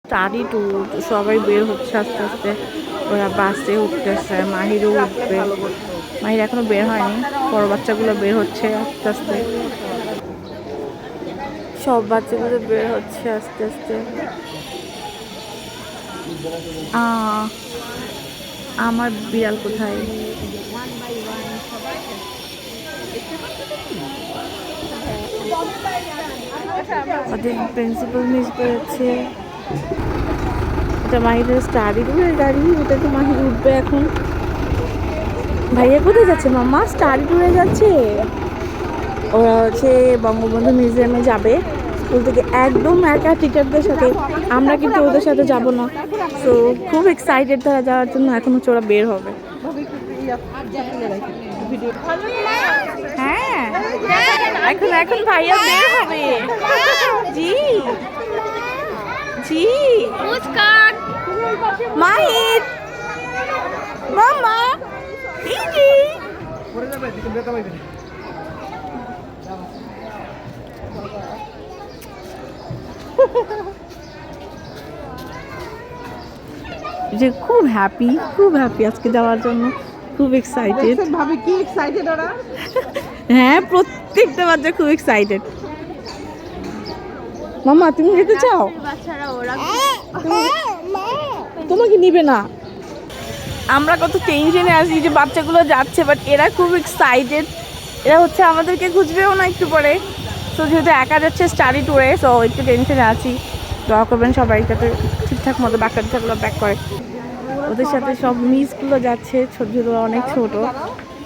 Study tour, সবাই বের হচ্ছে আস্তে আস্তে। ওরা বাসে উঠতেছে, মাহিরও উঠবে। মাহির এখনো বের হয়নি, বড় বাচ্চাগুলো বের হচ্ছে আস্তে আস্তে। সব বাচ্চাগুলো বের হচ্ছে আস্তে আস্তে। আমার বিড়াল কোথায়? ওদের প্রিন্সিপাল মিস করেছে। এটা মাহিরের স্টাডি ট্যুরের গাড়ি, ওটা তো মাহির উঠবে এখন। ভাইয়া কোথায় যাচ্ছে মাম্মা? স্টাডি ট্যুরে যাচ্ছে। ওরা হচ্ছে বঙ্গবন্ধু মিউজিয়ামে যাবে স্কুল থেকে, একদম একা টিচারদের সাথে। আমরা কিন্তু ওদের সাথে যাব না। তো খুব এক্সাইটেড তারা যাওয়ার জন্য। এখন হচ্ছে ওরা বের হবে। হ্যাঁ, এখন এখন ভাইয়া বের হবে। জি জি, মাহির মাম্মা ইজি। যে খুব হ্যাপি আজকে যাওয়ার জন্য, খুব এক্সাইটেড। ভাবে কি এক্সাইটেড ওরা? হ্যাঁ, প্রত্যেকটা বাচ্চা খুব এক্সাইটেড। মামা তুমি যেতে চাও? তোমাকে নিবে না। আমরা কত টেনশনে আছি যে বাচ্চাগুলো যাচ্ছে, বাট এরা খুব এক্সাইটেড। এরা হচ্ছে আমাদেরকে খুঁজবেও না একটু পরে। তো যেহেতু একা যাচ্ছে স্টাডি ট্যুরে, সো একটু টেনশনে আছি। দোয়া করবেন সবাই যাতে ঠিকঠাক মতো বাচ্চাগুলো ব্যাক করে। ওদের সাথে সব মিসগুলো যাচ্ছে, ছোটগুলো অনেক ছোট।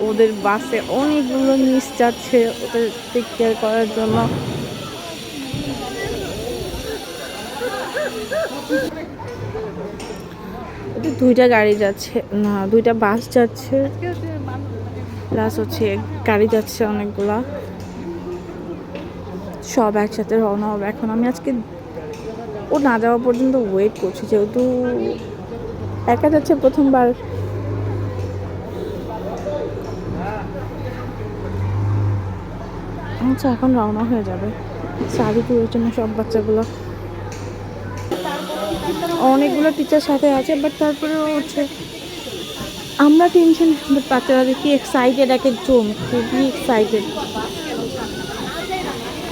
ওদের বাসে অনেকগুলো মিস যাচ্ছে ওদের টেক কেয়ার করার জন্য। ওদের দুইটা গাড়ি যাচ্ছে, না দুইটা বাস যাচ্ছে, প্লাস হচ্ছে গাড়ি যাচ্ছে অনেকগুলা। সব একসাথে রওনা হবে এখন। আমি আজকে ও না যাওয়া পর্যন্ত ওয়েট করছি, যেহেতু একা যাচ্ছে প্রথমবার। আচ্ছা, এখন রওনা হয়ে যাবে স্টাডি ট্যুরের জন্য সব বাচ্চাগুলো। অনেকগুলো টিচার সাথে আছে, বাট তারপরেও হচ্ছে আমরা টেনশন, বাট বাচ্চারা দেখি এক্সাইটেড, এক একজন খুবই এক্সাইটেড।